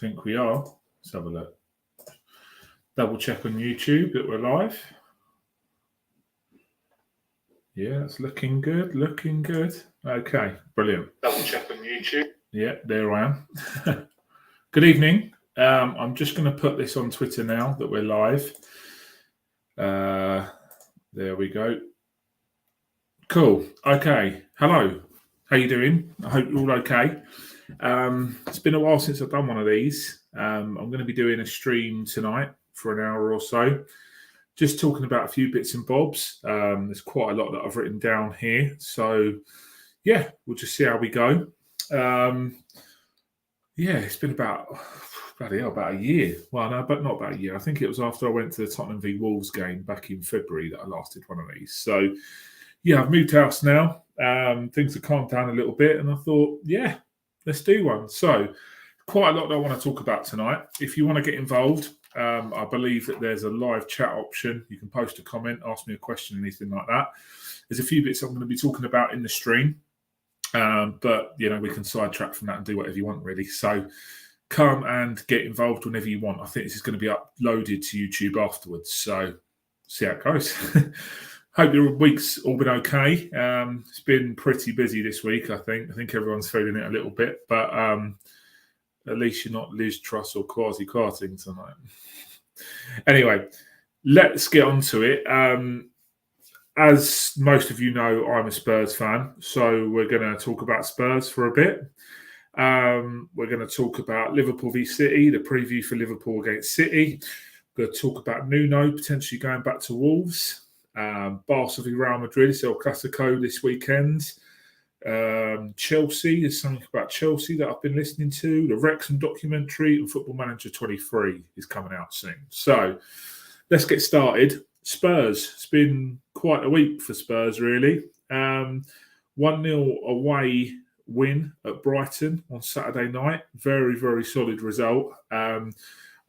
think we are. Let's have a look. Double check on YouTube that we're live. Yeah, it's looking good. Okay, brilliant. Double check on YouTube. Yeah, there I am. Good evening. I'm just going to put this on Twitter now that we're live. There we go. Cool. Okay. Hello. How you doing? I hope you're all okay. It's been a while since I've done one of these. I'm going to be doing a stream tonight for an hour or so, just talking about a few bits and bobs. There's quite a lot that I've written down here. So, yeah, we'll just see how we go. It's been about a year. Well, no, but not about a year. I think it was after I went to the Tottenham v Wolves game back in February that I last did one of these. So, yeah, I've moved house now. Things have calmed down a little bit, and I thought, yeah, let's do one. So, quite a lot that I want to talk about tonight. If you want to get involved, I believe that there's a live chat option. You can post a comment, ask me a question, anything like that. There's a few bits I'm going to be talking about in the stream, but we can sidetrack from that and do whatever you want, really. So come and get involved whenever you want. I think this is going to be uploaded to YouTube afterwards, so see how it goes. Hope your week's all been okay. It's been pretty busy this week, I think. I think everyone's feeling it a little bit, but at least you're not Liz Truss or Kwasi Kwarteng tonight. Anyway, let's get on to it. As most of you know, I'm a Spurs fan, so we're going to talk about Spurs for a bit. We're going to talk about Liverpool v City, the preview for Liverpool against City. We're going to talk about Nuno potentially going back to Wolves. Barcelona v Real Madrid, it's El Clasico this weekend. Chelsea, there's something about Chelsea that I've been listening to. The Wrexham documentary and Football Manager 23 is coming out soon. So let's get started. Spurs, it's been quite a week for Spurs, really. 1-0 away win at Brighton on Saturday night. Very, very solid result.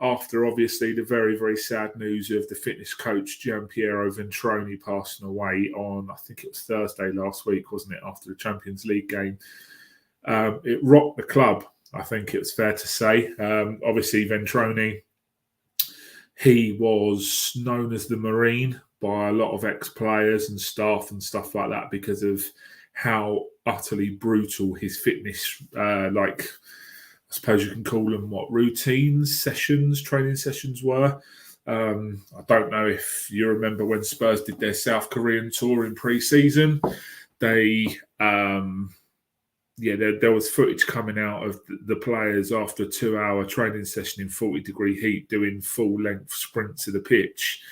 After, obviously, the very, very sad news of the fitness coach, Gianpiero Ventroni, passing away on, I think it was Thursday last week, wasn't it, after the Champions League game. It rocked the club, I think it's fair to say. Obviously, Ventroni, he was known as the Marine by a lot of ex-players and staff and stuff like that because of how utterly brutal his fitness, I suppose you can call them training sessions were. I don't know if you remember when Spurs did their South Korean tour in pre-season. There was footage coming out of the players after a 2-hour training session in 40-degree heat doing full-length sprints to the pitch.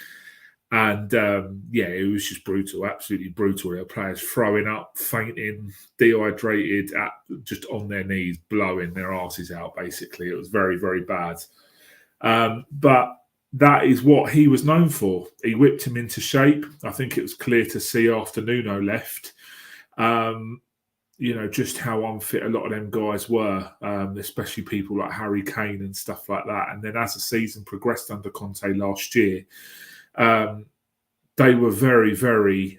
And, it was just brutal, absolutely brutal. There were players throwing up, fainting, dehydrated, just on their knees, blowing their asses out, basically. It was very, very bad. But that is what he was known for. He whipped him into shape. I think it was clear to see after Nuno left, just how unfit a lot of them guys were, especially people like Harry Kane and stuff like that. And then as the season progressed under Conte last year, they were very, very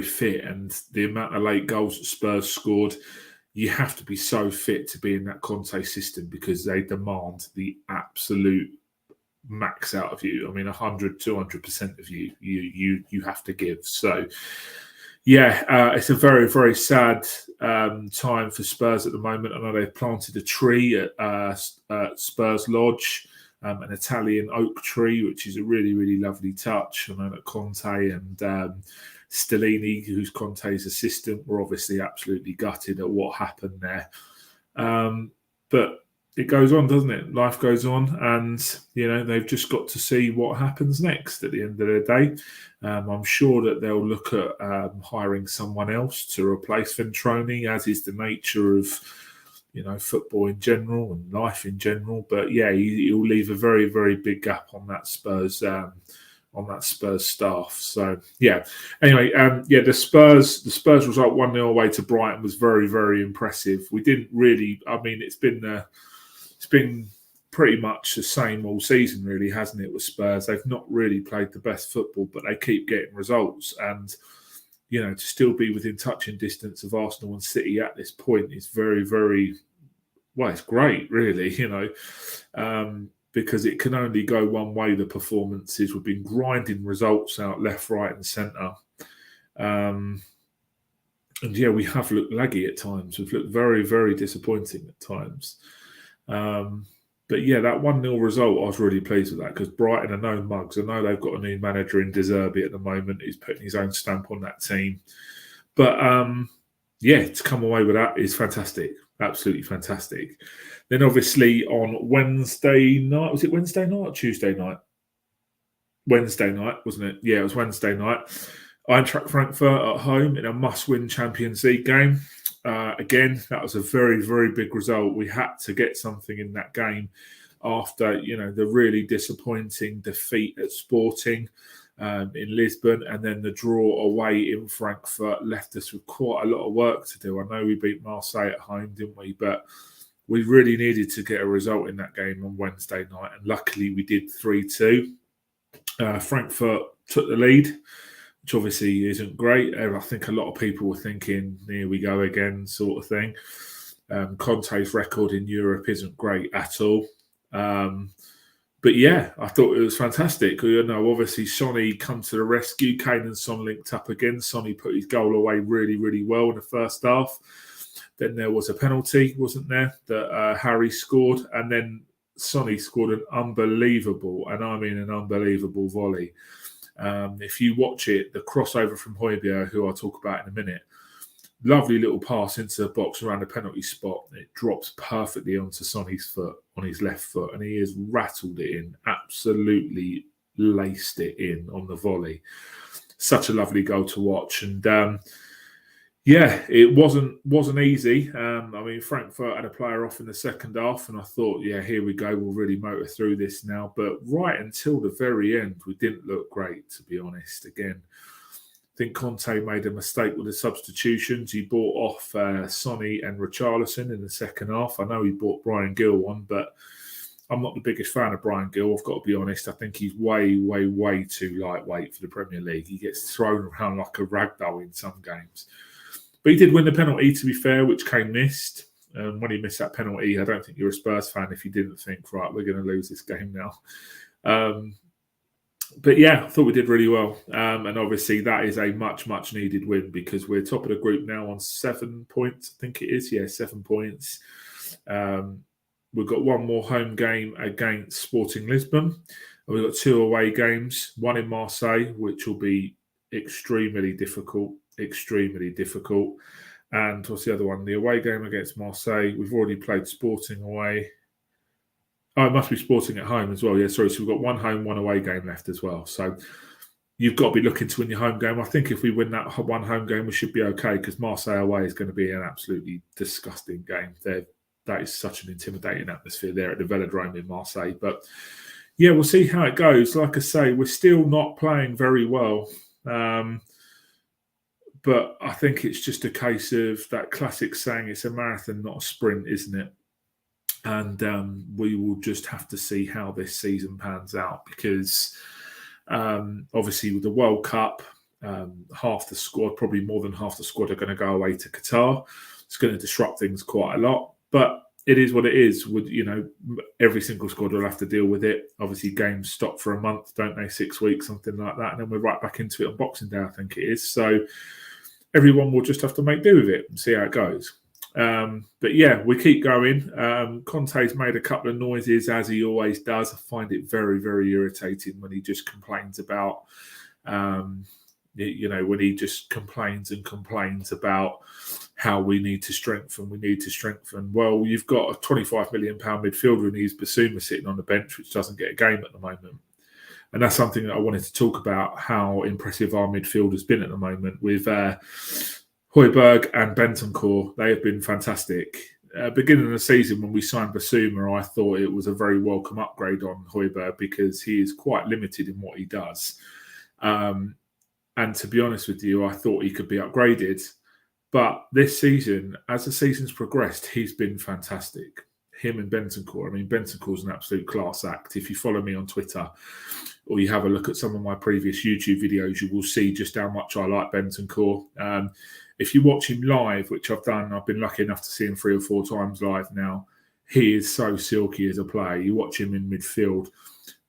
fit, and the amount of late goals that Spurs scored, you have to be so fit to be in that Conte system because they demand the absolute max out of you. I mean, 100, 200% of you have to give. So, it's a very, very sad time for Spurs at the moment. I know they've planted a tree at Spurs Lodge. An Italian oak tree, which is a really, really lovely touch. I know that Conte and Stellini, who's Conte's assistant, were obviously absolutely gutted at what happened there. But it goes on, doesn't it? Life goes on, and they've just got to see what happens next at the end of the day. I'm sure that they'll look at hiring someone else to replace Ventroni, as is the nature of football in general and life in general. But he'll leave a very, very big gap on that Spurs staff. So anyway, the Spurs result 1-0 away to Brighton was very, very impressive. We didn't really. I mean, it's been pretty much the same all season, really, hasn't it? With Spurs, they've not really played the best football, but they keep getting results. And to still be within touching distance of Arsenal and City at this point is very, very well, it's great, really, because it can only go one way, the performances. We've been grinding results out left, right and centre. And yeah, we have looked laggy at times. We've looked very, very disappointing at times. But yeah, that 1-0 result, I was really pleased with that, because Brighton are no mugs. I know they've got a new manager in De Zerbi at the moment. He's putting his own stamp on that team. But yeah, to come away with that is fantastic. Absolutely fantastic. Then obviously on Wednesday night, was it Wednesday night or Tuesday night? Wednesday night, wasn't it? Yeah, it was Wednesday night. Eintracht Frankfurt at home in a must-win Champions League game. Again, that was a very, very big result. We had to get something in that game after, the really disappointing defeat at Sporting in Lisbon, and then the draw away in Frankfurt left us with quite a lot of work to do. I know we beat Marseille at home, didn't we? But we really needed to get a result in that game on Wednesday night, and luckily we did 3-2. Frankfurt took the lead, which obviously isn't great. I think a lot of people were thinking, here we go again, sort of thing. Conte's record in Europe isn't great at all. But yeah, I thought it was fantastic. Obviously Sonny come to the rescue. Kane and Son linked up again. Sonny put his goal away really, really well in the first half. Then there was a penalty, wasn't there, that Harry scored. And then Sonny scored an unbelievable, and I mean an unbelievable volley. If you watch it, the crossover from Højbjerg, who I'll talk about in a minute, lovely little pass into the box around the penalty spot. It drops perfectly onto Sonny's foot, on his left foot, and he has rattled it in, absolutely laced it in on the volley. Such a lovely goal to watch. And yeah, it wasn't easy. Frankfurt had a player off in the second half, and I thought, yeah, here we go. We'll really motor through this now. But right until the very end, we didn't look great, to be honest. Again, I think Conte made a mistake with the substitutions. He bought off Sonny and Richarlison in the second half. I know he bought Brian Gill on, but I'm not the biggest fan of Brian Gill, I've got to be honest. I think he's way, way, way too lightweight for the Premier League. He gets thrown around like a ragdoll in some games. But he did win the penalty, to be fair, which Kane missed. When he missed that penalty, I don't think you're a Spurs fan if you didn't think, right, we're going to lose this game now. But yeah, I thought we did really well. And obviously that is a much, much needed win, because we're top of the group now on 7 points, I think it is. Yeah, 7 points. We've got one more home game against Sporting Lisbon. And we've got 2 away games, one in Marseille, which will be extremely difficult. And what's the other one? The away game against Marseille. We've already played Sporting away. Oh, it must be Sporting at home as well. Yeah, sorry. So we've got one home, one away game left as well. So you've got to be looking to win your home game. I think if we win that one home game, we should be okay, because Marseille away is going to be an absolutely disgusting game. That is such an intimidating atmosphere there at the Velodrome in Marseille. But yeah, we'll see how it goes. Like I say, we're still not playing very well. But I think it's just a case of that classic saying, it's a marathon, not a sprint, isn't it? And we will just have to see how this season pans out, because obviously with the World Cup, half the squad, probably more than half the squad, are going to go away to Qatar. It's going to disrupt things quite a lot. But it is what it is. Every single squad will have to deal with it. Obviously, games stop for a month, don't they? 6 weeks, something like that. And then we're right back into it on Boxing Day, I think it is. So everyone will just have to make do with it and see how it goes. But yeah, we keep going. Conte's made a couple of noises, as he always does. I find it very, very irritating when he just complains about, when he just complains and complains about how we need to strengthen. Well, you've got a £25 million midfielder in his Basuma sitting on the bench, which doesn't get a game at the moment. And that's something that I wanted to talk about, how impressive our midfield has been at the moment with Højbjerg and Bentancur. They have been fantastic. Beginning of the season, when we signed Basuma, I thought it was a very welcome upgrade on Højbjerg, because he is quite limited in what he does. And to be honest with you, I thought he could be upgraded. But this season, as the season's progressed, he's been fantastic. Him and Bentancur. I mean, Bentancur's an absolute class act. If you follow me on Twitter, or you have a look at some of my previous YouTube videos, you will see just how much I like Bentancur. If you watch him live, which I've done, I've been lucky enough to see him 3 or 4 times live now. he is so silky as a player. You watch him in midfield,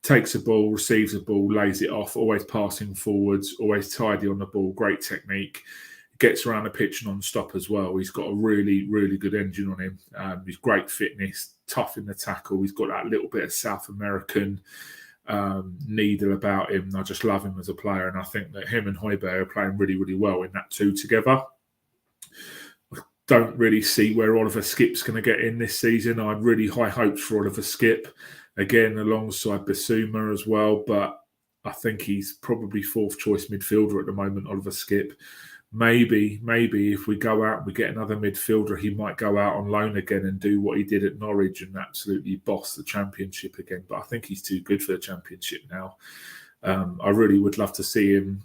takes a ball, receives a ball, lays it off, always passing forwards, always tidy on the ball, great technique. Gets around the pitch non-stop as well. He's got a really, really good engine on him. He's great fitness, tough in the tackle. He's got that little bit of South American needle about him. I just love him as a player, and I think that him and Højbjerg are playing really, really well in that two together. I don't really see where Oliver Skipp's going to get in this season. I had really high hopes for Oliver Skipp, again alongside Bissouma as well, but I think he's probably fourth choice midfielder at the moment, Oliver Skipp. Maybe if we go out and we get another midfielder, he might go out on loan again and do what he did at Norwich and absolutely boss the Championship again. But I think he's too good for the Championship now. I really would love to see him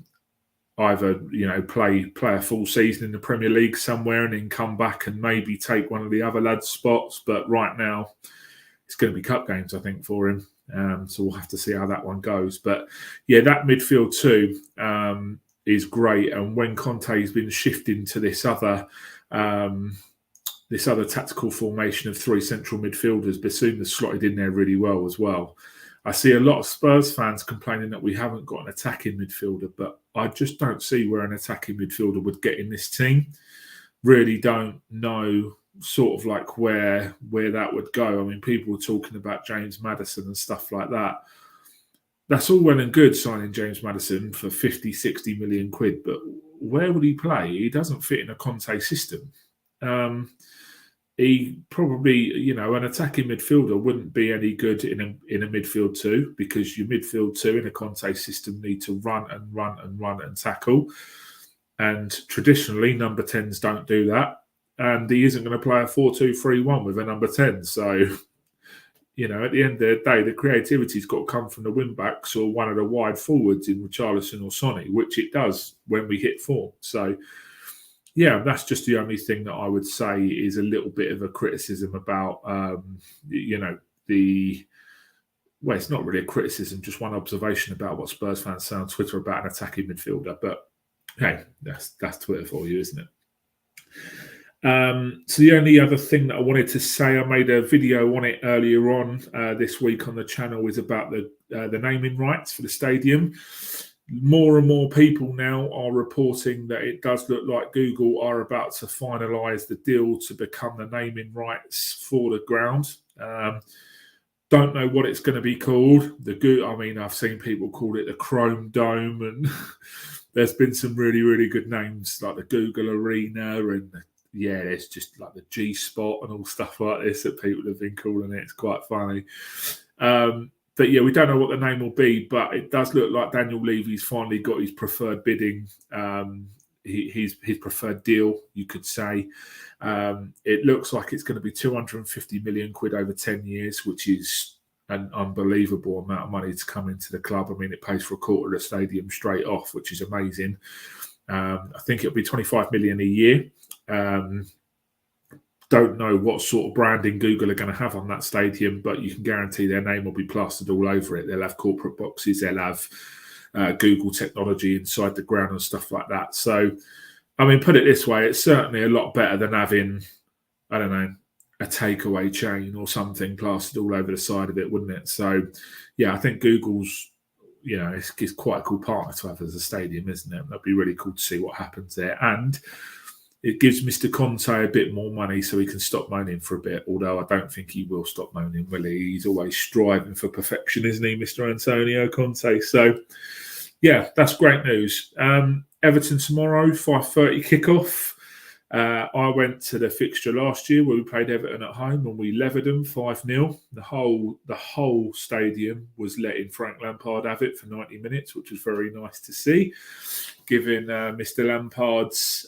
either, play a full season in the Premier League somewhere and then come back and maybe take one of the other lads' spots. But right now, it's going to be cup games, I think, for him. So we'll have to see how that one goes. But yeah, that midfield too is great. And when Conte's been shifting to this other tactical formation of three central midfielders, Bissouma's slotted in there really well as well. I see a lot of Spurs fans complaining that we haven't got an attacking midfielder, but I just don't see where an attacking midfielder would get in this team. Really don't know sort of like where that would go. I mean, people were talking about James Maddison and stuff like that. That's all well and good signing James Maddison for 50, 60 million quid, but where would he play? He doesn't fit in a Conte system. He probably, an attacking midfielder wouldn't be any good in a midfield two, because your midfield two in a Conte system need to run and tackle. And traditionally, number 10s don't do that. And he isn't going to play a 4-2-3-1 with a number 10. So, at the end of the day, the creativity's got to come from the wing-backs or one of the wide forwards in Richarlison or Sonny, which it does when we hit form. So, yeah, that's just the only thing that I would say is a little bit of a criticism about, well, it's not really a criticism, just one observation about what Spurs fans say on Twitter about an attacking midfielder. But, hey, that's Twitter for you, isn't it? So the only other thing that I wanted to say, I made a video on it earlier on this week on the channel, is about the naming rights for the stadium. More and more people now are reporting that it does look like Google are about to finalise the deal to become the naming rights for the ground. Don't know what it's going to be called. I've seen people call it the Chrome Dome, and there's been some really, really good names like the Google Arena, and it's just like the G Spot and all stuff like this that people have been calling it. It's quite funny. But yeah, we don't know what the name will be, but it does look like Daniel Levy's finally got his preferred bidding, his preferred deal, you could say. It looks like it's going to be 250 million quid over 10 years, which is an unbelievable amount of money to come into the club. I mean, it pays for a quarter of the stadium straight off, which is amazing. I think it'll be 25 million a year. Don't know what sort of branding Google are going to have on that stadium, but you can guarantee their name will be plastered all over it. They'll have corporate boxes, they'll have Google technology inside the ground and stuff like that. So, I mean, put it this way, it's certainly a lot better than having, I don't know, a takeaway chain or something plastered all over the side of it, wouldn't it? So, yeah, I think Google's, it's quite a cool partner to have as a stadium, isn't it? That'd be really cool to see what happens there. And it gives Mr. Conte a bit more money so he can stop moaning for a bit, although I don't think he will stop moaning, will he? He's always striving for perfection, isn't he, Mr. Antonio Conte? So, yeah, that's great news. Everton tomorrow, 5:30 kickoff. I went to the fixture last year where we played Everton at home and we levered them 5-0. The whole stadium was letting Frank Lampard have it for 90 minutes, which was very nice to see, given Mr. Lampard's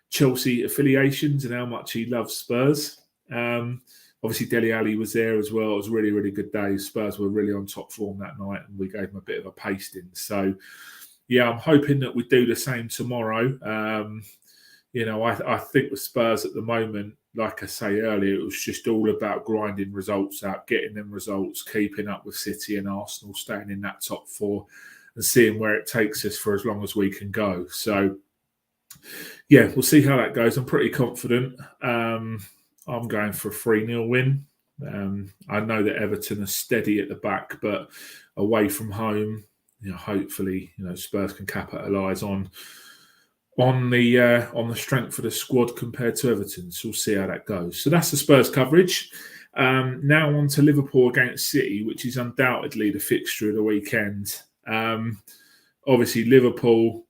Chelsea affiliations and how much he loves Spurs. Obviously, Dele Alli was there as well. It was a really, really good day. Spurs were really on top form that night and we gave them a bit of a pasting. So, yeah, I'm hoping that we do the same tomorrow. I think with Spurs at the moment, like I say earlier, it was just all about grinding results out, getting them results, keeping up with City and Arsenal, staying in that top four and seeing where it takes us for as long as we can go. So, yeah, we'll see how that goes. I'm pretty confident. I'm going for a 3-0 win. I know that Everton are steady at the back, but away from home, hopefully, Spurs can capitalise on the strength of the squad compared to Everton. So we'll see how that goes. So that's the Spurs coverage. Now on to Liverpool against City, which is undoubtedly the fixture of the weekend. Obviously, Liverpool,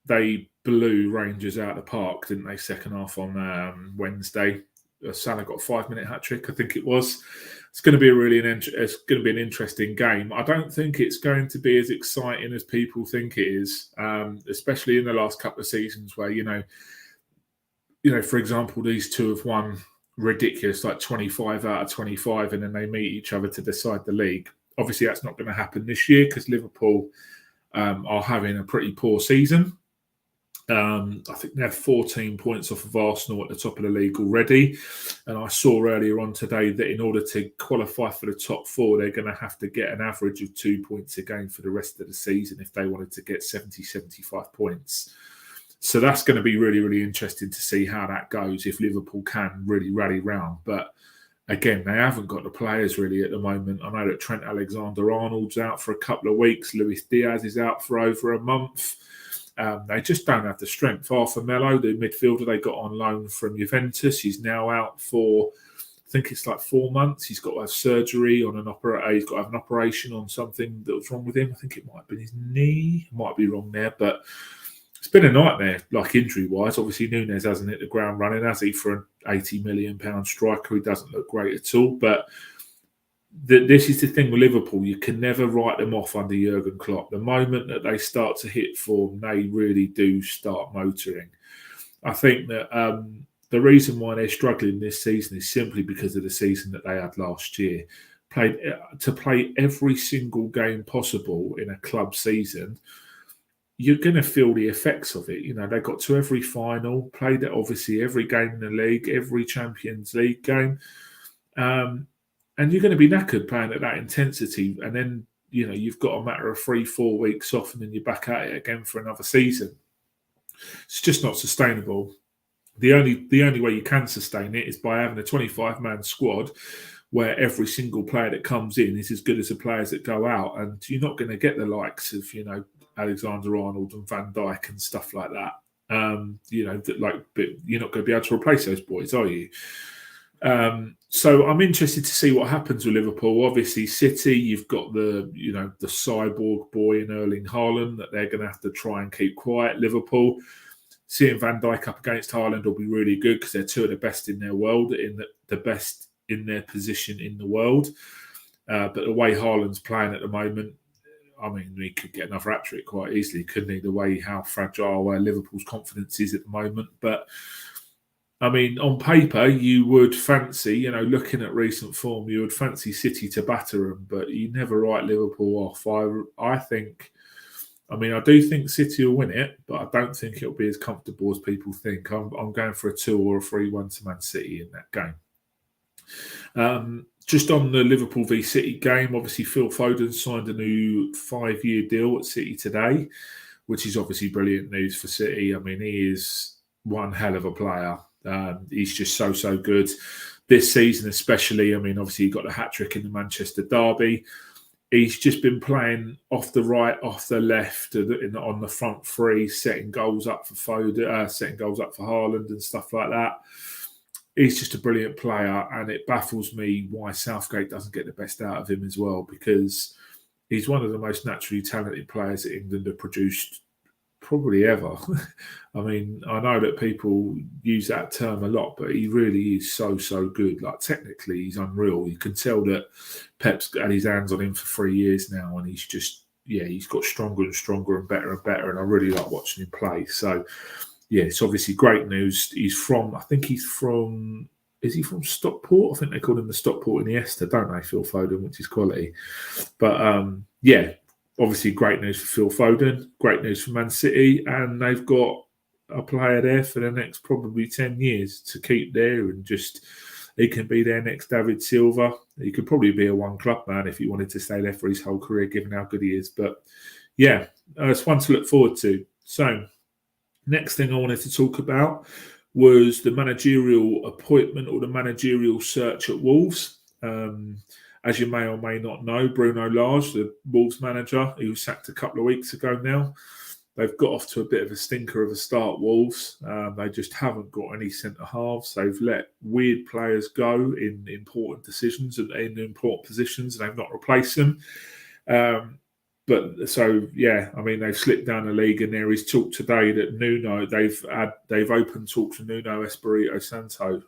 they blew Rangers out of the park, didn't they? Second half on Wednesday. Salah got a 5-minute hat trick, I think it was. It's going to be an interesting game. I don't think it's going to be as exciting as people think it is, especially in the last couple of seasons where for example, these two have won ridiculous, like 25 out of 25, and then they meet each other to decide the league. Obviously, that's not going to happen this year because Liverpool are having a pretty poor season. I think they have 14 points off of Arsenal at the top of the league already. And I saw earlier on today that in order to qualify for the top four, they're going to have to get an average of 2 points a game for the rest of the season if they wanted to get 70, 75 points. So that's going to be really, really interesting to see how that goes if Liverpool can really rally round. But again, they haven't got the players really at the moment. I know that Trent Alexander-Arnold's out for a couple of weeks. Luis Diaz is out for over a month. They just don't have the strength. Arthur Melo, the midfielder they got on loan from Juventus, he's now out for, I think it's like 4 months. He's got to have surgery on he's got to have an operation on something that was wrong with him. I think it might have been his knee. Might be wrong there, but it's been a nightmare, like injury-wise. Obviously, Núñez hasn't hit the ground running, has he, for an £80 million striker? He doesn't look great at all, but this is the thing with Liverpool. You can never write them off under Jurgen Klopp. The moment that they start to hit form, they really do start motoring. I think that the reason why they're struggling this season is simply because of the season that they had last year. To play every single game possible in a club season, you're going to feel the effects of it. They got to every final, played it obviously every game in the league, every Champions League game. And you're going to be knackered playing at that intensity. And then, you've got a matter of 3-4 weeks off and then you're back at it again for another season. It's just not sustainable. The only way you can sustain it is by having a 25-man squad where every single player that comes in is as good as the players that go out. And you're not going to get the likes of, Alexander-Arnold and Van Dijk and stuff like that. But you're not going to be able to replace those boys, are you? So I'm interested to see what happens with Liverpool. Obviously, City, you've got the cyborg boy in Erling Haaland that they're going to have to try and keep quiet. Liverpool, seeing Van Dijk up against Haaland will be really good because they're two of the best in their world, the best in their position in the world. But the way Haaland's playing at the moment, I mean, he could get another hat-trick quite easily, couldn't he? The way how fragile Liverpool's confidence is at the moment. But I mean, on paper, you would fancy, looking at recent form, you would fancy City to batter them, but you never write Liverpool off. I do think City will win it, but I don't think it'll be as comfortable as people think. I'm going for a 2 or a 3-1 to Man City in that game. Just on the Liverpool v City game, obviously Phil Foden signed a new 5-year deal at City today, which is obviously brilliant news for City. I mean, he is one hell of a player. He's just so good this season, especially. I mean, obviously he got a hat trick in the Manchester derby. He's just been playing off the right, off the left, on the front three, setting goals up for Foden, setting goals up for Haaland and stuff like that. He's just a brilliant player, and it baffles me why Southgate doesn't get the best out of him as well, because he's one of the most naturally talented players that England have produced probably ever. I mean, I know that people use that term a lot, but he really is so good. Like, technically, he's unreal. You can tell that Pep's had his hands on him for 3 years now, and he's just, he's got stronger and stronger and better, and I really like watching him play. So, it's obviously great news. Is he from Stockport? I think they call him the Stockport Iniesta, don't they, Phil Foden, which is quality. But, obviously great news for Phil Foden, great news for Man City, and they've got a player there for the next probably 10 years to keep there, and just he can be their next David Silva. He could probably be a one-club man if he wanted to stay there for his whole career, given how good he is. But, it's one to look forward to. So, next thing I wanted to talk about was the managerial appointment or the managerial search at Wolves. As you may or may not know, Bruno Lage, the Wolves manager, who was sacked a couple of weeks ago now, they've got off to a bit of a stinker of a start, Wolves. They just haven't got any centre-halves. They've let weird players go in important decisions and in important positions, and they've not replaced them. They've slipped down the league, and there is talk today that Nuno, they've opened talks with Nuno Espirito Santo.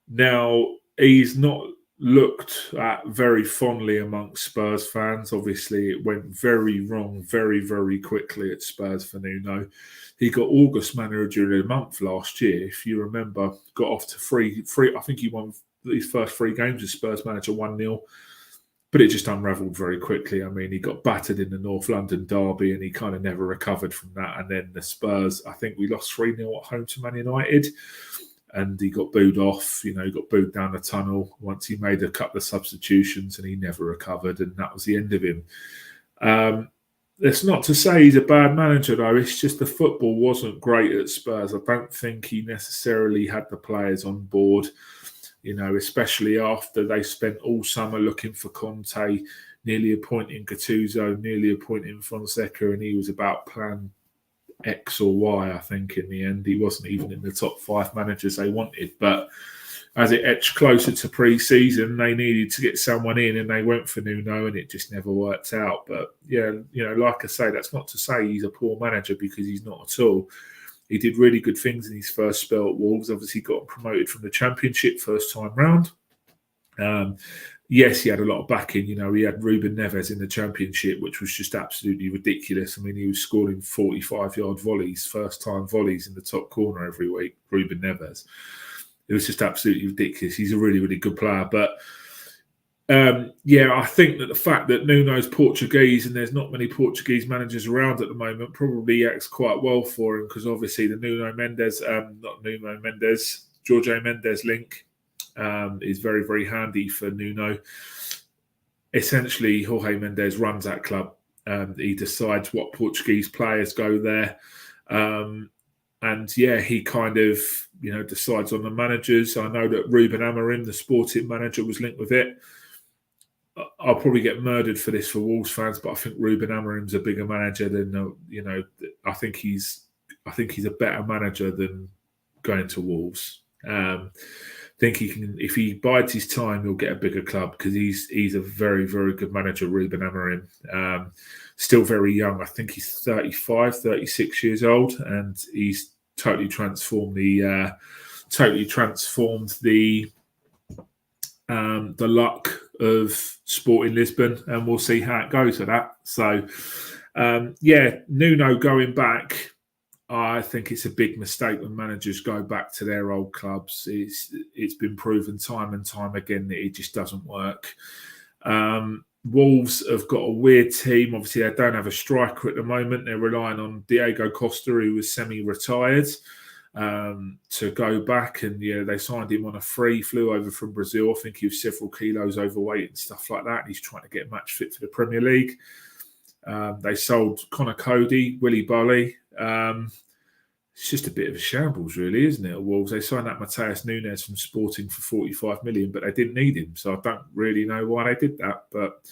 Now, he's not looked at very fondly amongst Spurs fans. Obviously, it went very wrong very, very quickly at Spurs for Nuno. He got August Manager of the Month last year, if you remember. Got off to three. I think he won his first 3 games as Spurs manager 1-0. But it just unravelled very quickly. I mean, he got battered in the North London derby and he kind of never recovered from that. And then the Spurs, I think we lost 3-0 at home to Man United. And he got booed off, he got booed down the tunnel once he made a couple of substitutions and he never recovered, and that was the end of him. That's not to say he's a bad manager, though. It's just the football wasn't great at Spurs. I don't think he necessarily had the players on board, especially after they spent all summer looking for Conte, nearly appointing Gattuso, nearly appointing Fonseca, and he was about plan X or Y, I think, in the end. He wasn't even in the top 5 managers they wanted. But as it etched closer to pre-season, they needed to get someone in and they went for Nuno and it just never worked out. But, yeah, like I say, that's not to say he's a poor manager, because he's not at all. He did really good things in his first spell at Wolves. Obviously got promoted from the Championship first time round. Yes, he had a lot of backing. He had Ruben Neves in the Championship, which was just absolutely ridiculous. I mean, he was scoring 45-yard volleys, first-time volleys in the top corner every week, Ruben Neves. It was just absolutely ridiculous. He's a really, really good player. But, I think that the fact that Nuno's Portuguese and there's not many Portuguese managers around at the moment probably acts quite well for him, because obviously the Jorge Mendes link is very, very handy for Nuno. Essentially, Jorge Mendes runs that club. He decides what Portuguese players go there. He kind of, decides on the managers. I know that Ruben Amorim, the sporting manager, was linked with it. I'll probably get murdered for this for Wolves fans, but I think Ruben Amorim's a bigger manager than, I think he's a better manager than going to Wolves. I think he can, if he bides his time, he'll get a bigger club, because he's a very, very good manager, Ruben Amorim. Still very young. I think he's 35, 36 years old, and he's totally transformed the luck of Sporting Lisbon, and we'll see how it goes with that. So, Nuno going back, I think it's a big mistake when managers go back to their old clubs. It's been proven time and time again that it just doesn't work. Wolves have got a weird team. Obviously, they don't have a striker at the moment. They're relying on Diego Costa, who was semi-retired, to go back. And they signed him on a free, flew over from Brazil. I think he was several kilos overweight and stuff like that. And he's trying to get match fit for the Premier League. They sold Connor Cody, Willy Bolly. It's just a bit of a shambles, really, isn't it? Wolves, they signed that Mateus Nunes from Sporting for 45 million, but they didn't need him. So I don't really know why they did that. But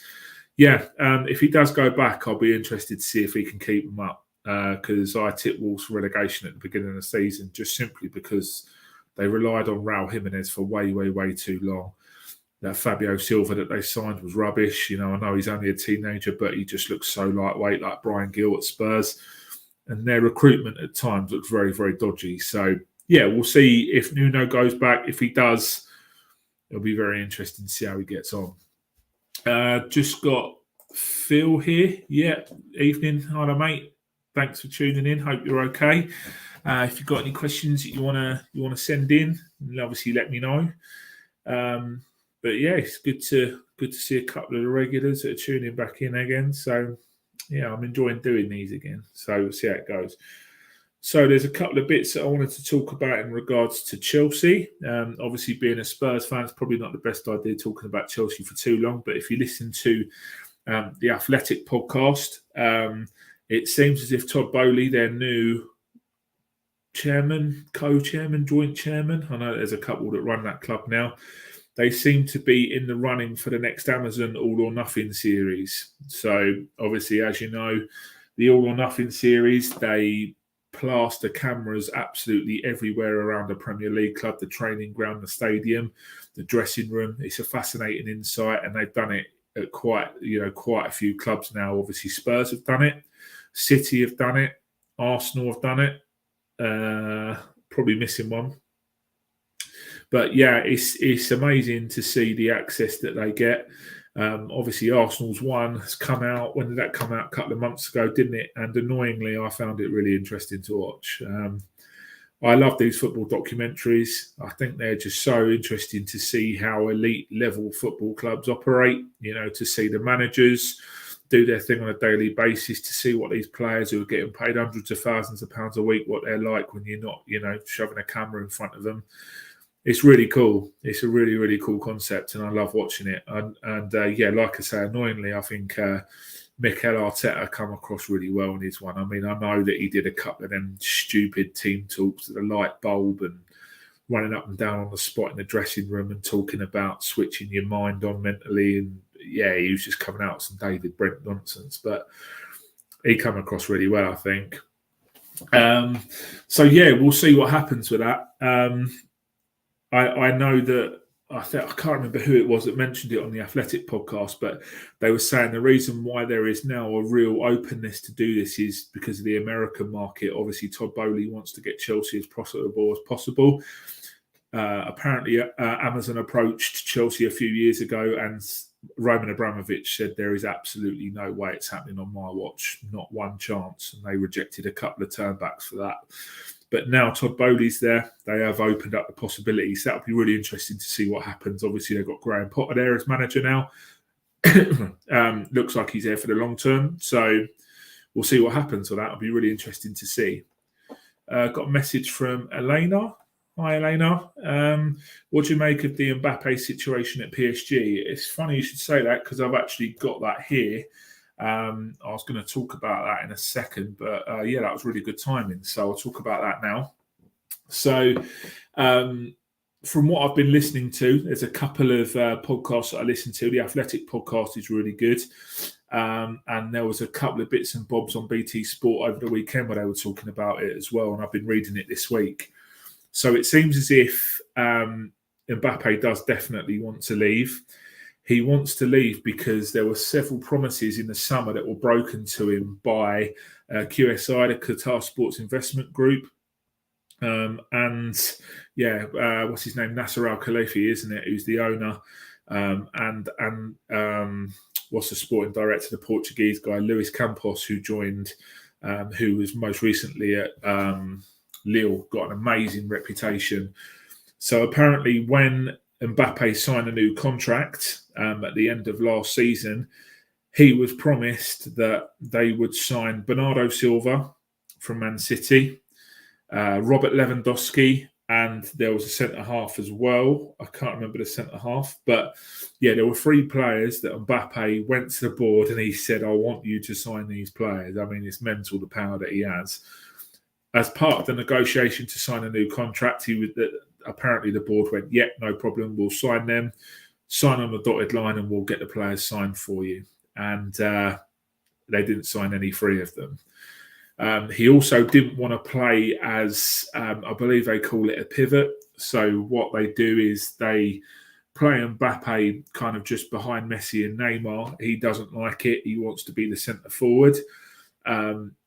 if he does go back, I'll be interested to see if he can keep him up, because I tipped Wolves for relegation at the beginning of the season, just simply because they relied on Raul Jimenez for way, way, way too long. That Fabio Silva that they signed was rubbish. I know he's only a teenager, but he just looks so lightweight, like Brian Gill at Spurs. And their recruitment at times looks very, very dodgy. So, we'll see if Nuno goes back. If he does, it'll be very interesting to see how he gets on. Just got Phil here. Yeah, evening. Hello, mate. Thanks for tuning in. Hope you're okay. If you've got any questions that you wanna send in, obviously let me know. It's good to see a couple of the regulars that are tuning back in again. So, I'm enjoying doing these again. So we'll see how it goes. So there's a couple of bits that I wanted to talk about in regards to Chelsea. Obviously, being a Spurs fan is probably not the best idea talking about Chelsea for too long. But if you listen to the Athletic podcast, it seems as if Todd Bowley, their new chairman, co-chairman, joint chairman. I know there's a couple that run that club now. They seem to be in the running for the next Amazon All or Nothing series. So obviously, as you know, the All or Nothing series, they plaster cameras absolutely everywhere around the Premier League club, the training ground, the stadium, the dressing room. It's a fascinating insight, and they've done it at quite a few clubs now. Obviously, Spurs have done it, City have done it, Arsenal have done it. Probably missing one. But yeah, it's amazing to see the access that they get. Obviously, Arsenal's one has come out. When did that come out? A couple of months ago, didn't it? And annoyingly, I found it really interesting to watch. I love these football documentaries. I think they're just so interesting to see how elite level football clubs operate, to see the managers do their thing on a daily basis, to see what these players who are getting paid hundreds of thousands of pounds a week, what they're like when you're not, shoving a camera in front of them. It's really cool. It's a really, really cool concept, and I love watching it. And like I say, annoyingly, I think Mikel Arteta come across really well in his one. I mean, I know that he did a couple of them stupid team talks to the light bulb and running up and down on the spot in the dressing room and talking about switching your mind on mentally. And yeah, he was just coming out with some David Brent nonsense, but he come across really well, I think. So yeah, we'll see what happens with that. I know that I can't remember who it was that mentioned it on the Athletic podcast, but they were saying the reason why there is now a real openness to do this is because of the American market. Obviously, Todd Boehly wants to get Chelsea as profitable as possible. Apparently, Amazon approached Chelsea a few years ago, and Roman Abramovich said there is absolutely no way it's happening on my watch, not one chance, and they rejected a couple of turnbacks for that. But now Todd Boehly's there. They have opened up the possibilities. That would be really interesting to see what happens. Obviously, they've got Graham Potter there as manager now. Looks like he's there for the long term. So we'll see what happens with that. It'll be really interesting to see. Got a message from Elena. Hi, Elena. What do you make of the Mbappe situation at PSG? It's funny you should say that because I've actually got that here. I was going to talk about that in a second, but that was really good timing. So I'll talk about that now. So from what I've been listening to, there's a couple of podcasts that I listen to. The Athletic podcast is really good. And there was a couple of bits and bobs on BT Sport over the weekend where they were talking about it as well. And I've been reading it this week. So it seems as if Mbappe does definitely want to leave. He wants to leave because there were several promises in the summer that were broken to him by QSI, the Qatar Sports Investment Group. What's his name? Nasser Al-Khelaifi, isn't it? Who's the owner. What's the sporting director? The Portuguese guy, Luis Campos, who joined, who was most recently at Lille, got an amazing reputation. So apparently when Mbappe signed a new contract at the end of last season, he was promised that they would sign Bernardo Silva from Man City, Robert Lewandowski, and there was a centre-half as well. I can't remember the centre-half, but yeah, there were three players that Mbappe went to the board and he said, I want you to sign these players. I mean, it's mental the power that he has. As part of the negotiation to sign a new contract, apparently the board went, yeah, no problem, we'll sign them, sign on the dotted line and we'll get the players signed for you. And they didn't sign any three of them. He also didn't want to play as, I believe they call it a pivot. So what they do is they play Mbappe kind of just behind Messi and Neymar. He doesn't like it. He wants to be the centre forward.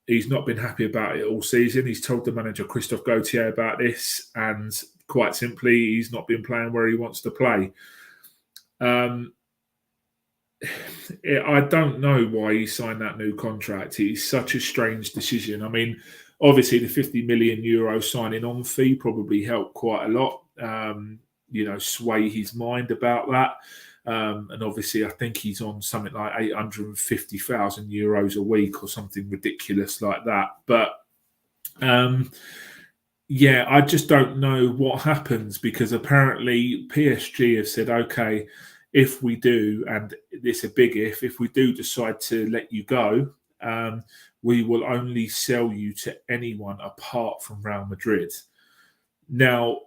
He's not been happy about it all season. He's told the manager, Christophe Gauthier, about this. And quite simply, he's not been playing where he wants to play. I don't know why he signed that new contract. It's such a strange decision. I mean, obviously the 50 million euro signing on fee probably helped quite a lot, sway his mind about that. And obviously I think he's on something like 850,000 euros a week or something ridiculous like that. But I just don't know what happens because apparently PSG have said, okay, if we do, and it's a big if we do decide to let you go, We will only sell you to anyone apart from Real Madrid. Now,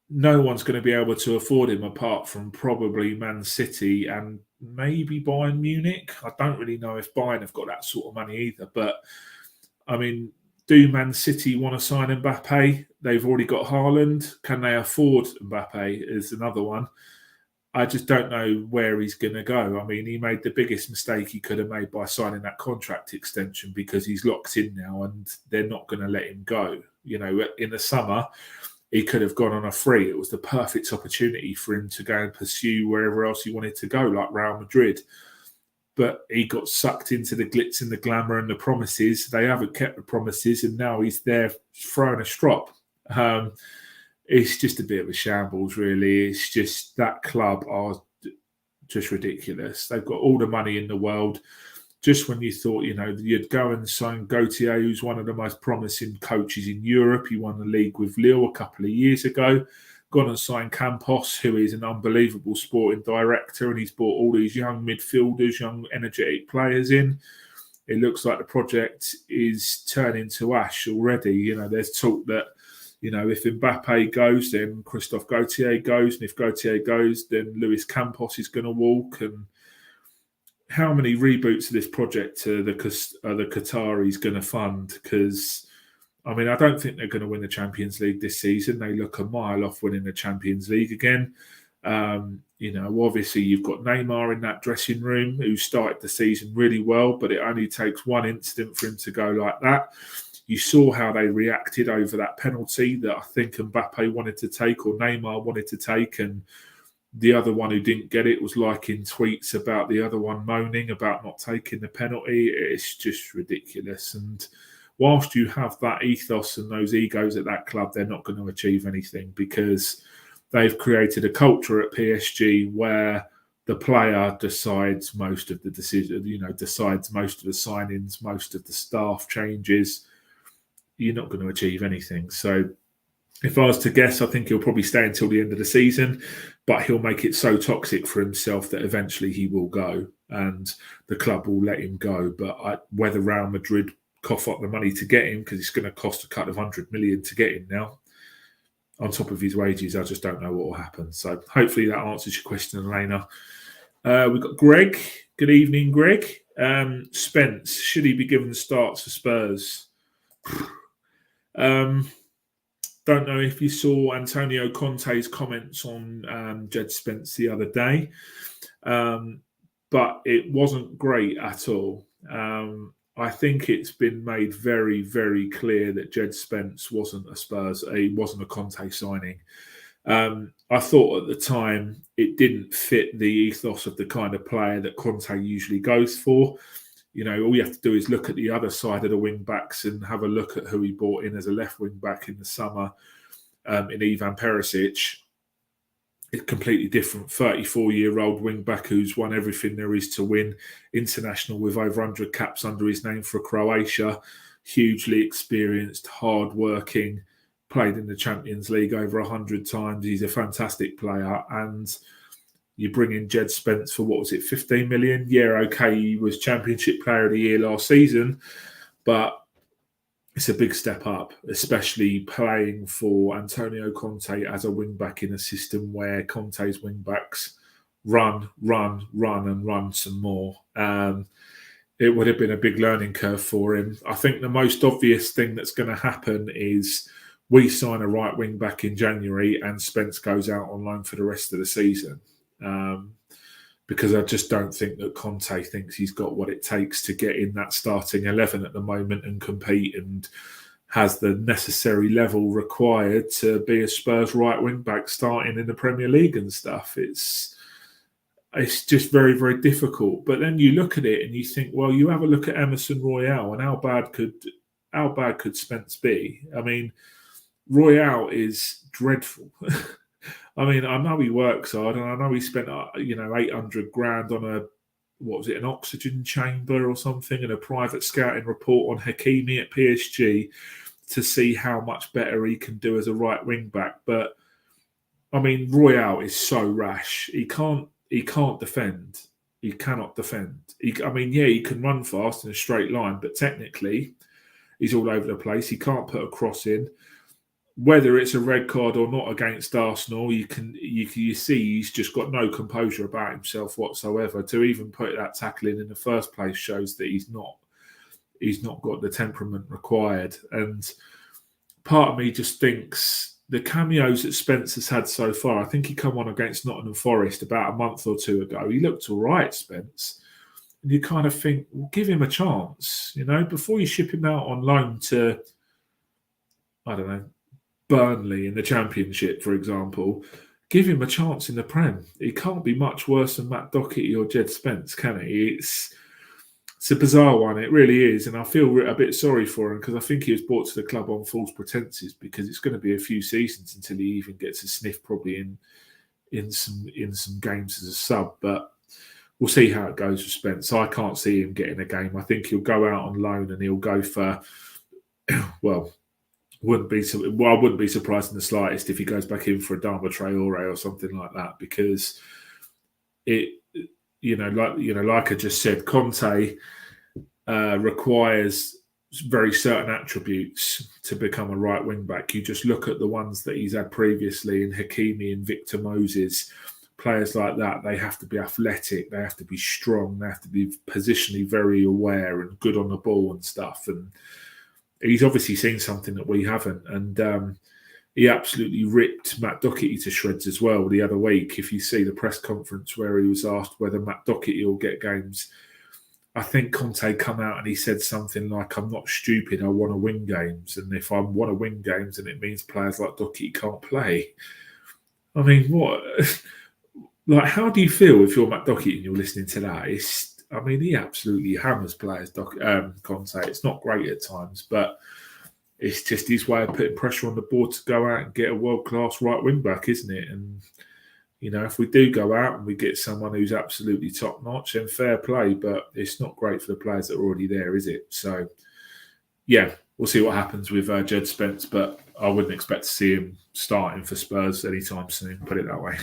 no one's going to be able to afford him apart from probably Man City and maybe Bayern Munich. I don't really know if Bayern have got that sort of money either. But, I mean, do Man City want to sign Mbappe? They've already got Haaland. Can they afford Mbappe is another one. I just don't know where he's going to go. I mean, he made the biggest mistake he could have made by signing that contract extension because he's locked in now and they're not going to let him go. You know, in the summer, he could have gone on a free. It was the perfect opportunity for him to go and pursue wherever else he wanted to go, like Real Madrid. But he got sucked into the glitz and the glamour and the promises. They haven't kept the promises, and now he's there throwing a strop. It's just a bit of a shambles, really. It's just that club are just ridiculous. They've got all the money in the world. Just when you thought, you know, you'd go and sign Gautier, who's one of the most promising coaches in Europe. He won the league with Lille a couple of years ago. Gone and signed Campos, who is an unbelievable sporting director, and he's brought all these young midfielders, young energetic players in. It looks like the project is turning to ash already. You know, there's talk that, you know, if Mbappe goes, then Christophe Gautier goes, and if Gautier goes, then Luis Campos is going to walk. And how many reboots of this project are the Qataris going to fund? Because, I mean, I don't think they're going to win the Champions League this season. They look a mile off winning the Champions League again. You know, obviously you've got Neymar in that dressing room who started the season really well, but it only takes one incident for him to go like that. You saw how they reacted over that penalty that I think Mbappe wanted to take or Neymar wanted to take, and the other one who didn't get it was liking tweets about the other one moaning about not taking the penalty. It's just ridiculous. And whilst you have that ethos and those egos at that club, they're not going to achieve anything because they've created a culture at PSG where the player decides most of the decision, you know, decides most of the signings, most of the staff changes. You're not going to achieve anything. So if I was to guess, I think he'll probably stay until the end of the season, but he'll make it so toxic for himself that eventually he will go and the club will let him go. But whether Real Madrid cough up the money to get him, because it's going to cost a couple of 100 million to get him now, on top of his wages, I just don't know what will happen. So hopefully that answers your question, Elena. We've got Greg. Good evening, Greg. Spence, should he be given starts for Spurs? Don't know if you saw Antonio Conte's comments on Jed Spence the other day, but it wasn't great at all. I think it's been made very, very clear that Jed Spence wasn't a Spurs, he wasn't a Conte signing. I thought at the time it didn't fit the ethos of the kind of player that Conte usually goes for. You know, all you have to do is look at the other side of the wing backs and have a look at who he brought in as a left wing back in the summer in Ivan Perisic. A completely different 34-year-old wing back who's won everything there is to win, international with over 100 caps under his name for Croatia, hugely experienced, hard-working, played in the Champions League over 100 times. He's a fantastic player, and you bring in Jed Spence for, what was it, 15 million? Yeah, okay, he was Championship Player of the Year last season, but it's a big step up, especially playing for Antonio Conte as a wing-back in a system where Conte's wing-backs run, and run some more. It would have been a big learning curve for him. I think the most obvious thing that's going to happen is we sign a right wing-back in January and Spence goes out on loan for the rest of the season. Because I just don't think that Conte thinks he's got what it takes to get in that starting 11 at the moment and compete and has the necessary level required to be a Spurs right wing back starting in the Premier League and stuff. It's just very, very difficult. But then you look at it and you think, well, you have a look at Emerson Royale and how bad could Spence be? I mean, Royale is dreadful. I mean, I know he works hard, and I know he spent 800 grand on an oxygen chamber or something, and a private scouting report on Hakimi at PSG to see how much better he can do as a right wing back. But I mean, Royale is so rash; he can't defend. He cannot defend. He can run fast in a straight line, but technically, he's all over the place. He can't put a cross in. Whether it's a red card or not against Arsenal, you see he's just got no composure about himself whatsoever. To even put that tackle in the first place shows that he's not got the temperament required. And part of me just thinks the cameos that Spence has had so far, I think he come on against Nottingham Forest about a month or two ago. He looked all right, Spence. And you kind of think, well, give him a chance, before you ship him out on loan to, I don't know, Burnley in the Championship, for example. Give him a chance in the Prem. He can't be much worse than Matt Doherty or Jed Spence, can he? It's a bizarre one. It really is. And I feel a bit sorry for him because I think he was brought to the club on false pretences, because it's going to be a few seasons until he even gets a sniff probably in some games as a sub. But we'll see how it goes with Spence. I can't see him getting a game. I think he'll go out on loan and he'll go for, well, I wouldn't be surprised in the slightest if he goes back in for a Dharma Traore or something like that, because like I just said, Conte requires very certain attributes to become a right wing back. You just look at the ones that he's had previously in Hakimi and Victor Moses. Players like that, they have to be athletic, they have to be strong, they have to be positionally very aware and good on the ball and stuff. And he's obviously seen something that we haven't. And he absolutely ripped Matt Doherty to shreds as well the other week. If you see the press conference where he was asked whether Matt Doherty will get games, I think Conte come out and he said something like, I'm not stupid, I want to win games. And if I want to win games, then it means players like Doherty can't play. I mean, what? Like, how do you feel if you're Matt Doherty and you're listening to that? He absolutely hammers players, Conte. It's not great at times, but it's just his way of putting pressure on the board to go out and get a world-class right wing-back, isn't it? And, if we do go out and we get someone who's absolutely top-notch, then fair play, but it's not great for the players that are already there, is it? So, yeah, we'll see what happens with Jed Spence, but I wouldn't expect to see him starting for Spurs anytime soon, put it that way.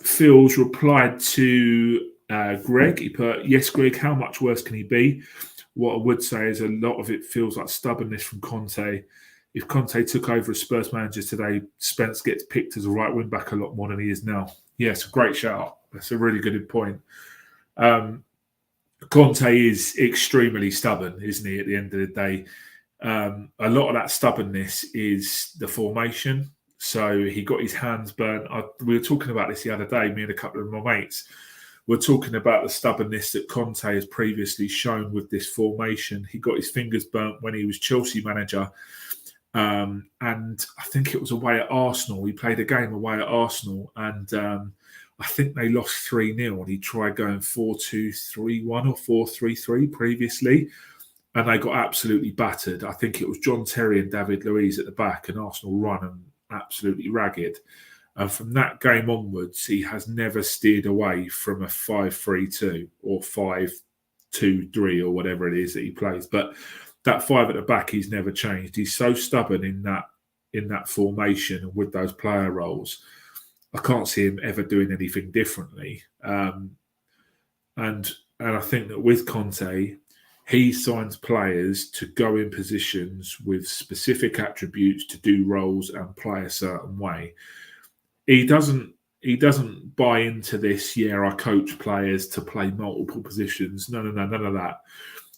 Phil's replied to Greg. He put, yes, Greg, how much worse can he be? What I would say is a lot of it feels like stubbornness from Conte. If Conte took over as Spurs manager today, Spence gets picked as a right wing back a lot more than he is now. Yes, great shout. That's a really good point. Conte is extremely stubborn, isn't he, at the end of the day? A lot of that stubbornness is the formation. So he got his hands burnt. We were talking about this the other day, me and a couple of my mates. We're talking about the stubbornness that Conte has previously shown with this formation. He got his fingers burnt when he was Chelsea manager. And I think it was away at Arsenal. He played a game away at Arsenal and I think they lost 3-0 and he tried going 4-2-3-1 or 4-3-3 previously. And they got absolutely battered. I think it was John Terry and David Luiz at the back and Arsenal run them absolutely ragged. And from that game onwards, he has never steered away from a 5-3-2 or 5-2-3 or whatever it is that he plays. But that five at the back, he's never changed. He's so stubborn in that formation and with those player roles. I can't see him ever doing anything differently. And I think that with Conte, he signs players to go in positions with specific attributes to do roles and play a certain way. He doesn't buy into this, I coach players to play multiple positions. No, none of that.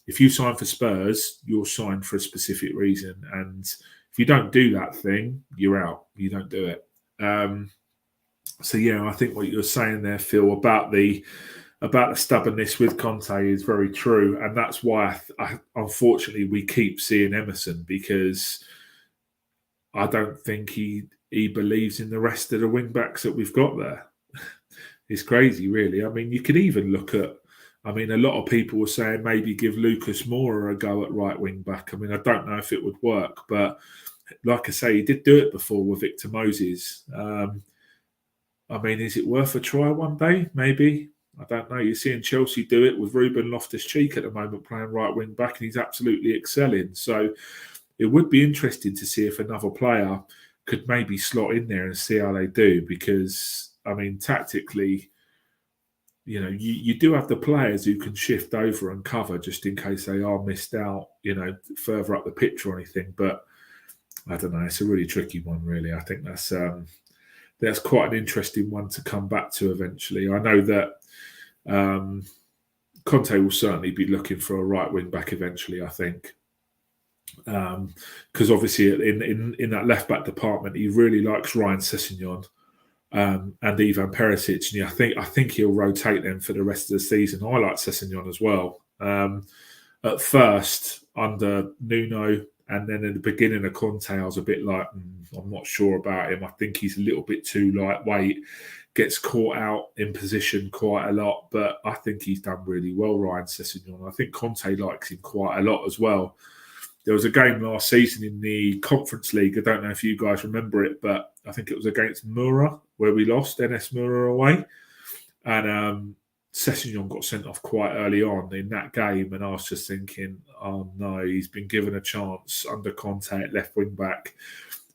If you sign for Spurs, you're signed for a specific reason. And if you don't do that thing, you're out. You don't do it. I think what you're saying there, Phil, about the stubbornness with Conte is very true. And that's why, unfortunately, we keep seeing Emerson, because I don't think he believes in the rest of the wing-backs that we've got there. It's crazy, really. I mean, you could even look at, a lot of people were saying maybe give Lucas Moura a go at right wing-back. I don't know if it would work, but like I say, he did do it before with Victor Moses. Is it worth a try one day? Maybe. I don't know. You're seeing Chelsea do it with Ruben Loftus-Cheek at the moment playing right wing-back, and he's absolutely excelling. So it would be interesting to see if another player could maybe slot in there and see how they do, because, tactically, you do have the players who can shift over and cover just in case they are missed out, further up the pitch or anything. But I don't know. It's a really tricky one, really. I think that's quite an interesting one to come back to eventually. I know that Conte will certainly be looking for a right wing back eventually, I think. Because obviously in that left back department, he really likes Ryan Sessegnon and Ivan Perisic, and I think he'll rotate them for the rest of the season. I like Sessegnon as well. At first under Nuno, and then in the beginning of Conte, I was a bit like, I'm not sure about him. I think he's a little bit too lightweight, gets caught out in position quite a lot, but I think he's done really well, Ryan Sessegnon. I think Conte likes him quite a lot as well. There was a game last season in the Conference League. I don't know if you guys remember it, but I think it was against Mura where we lost NS Mura away. And Sessegnon got sent off quite early on in that game. And I was just thinking, oh no, he's been given a chance under Conte at left wing back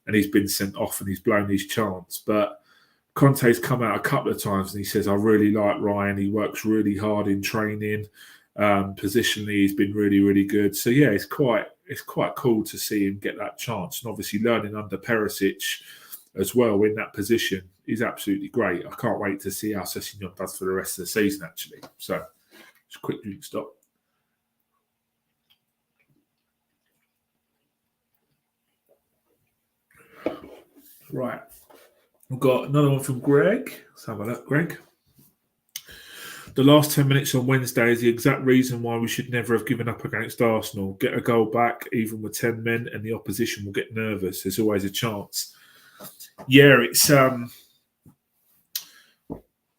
and he's been sent off and he's blown his chance. But Conte's come out a couple of times and he says, I really like Ryan. He works really hard in training. Positionally, he's been really, really good. So yeah, it's quite cool to see him get that chance. And obviously learning under Perisic as well in that position is absolutely great. I can't wait to see how Sessegnon does for the rest of the season, actually. So just a quick drink stop. Right. We've got another one from Greg. Let's have a look, Greg. The last 10 minutes on Wednesday is the exact reason why we should never have given up against Arsenal. Get a goal back, even with 10 men, and the opposition will get nervous. There's always a chance. Yeah,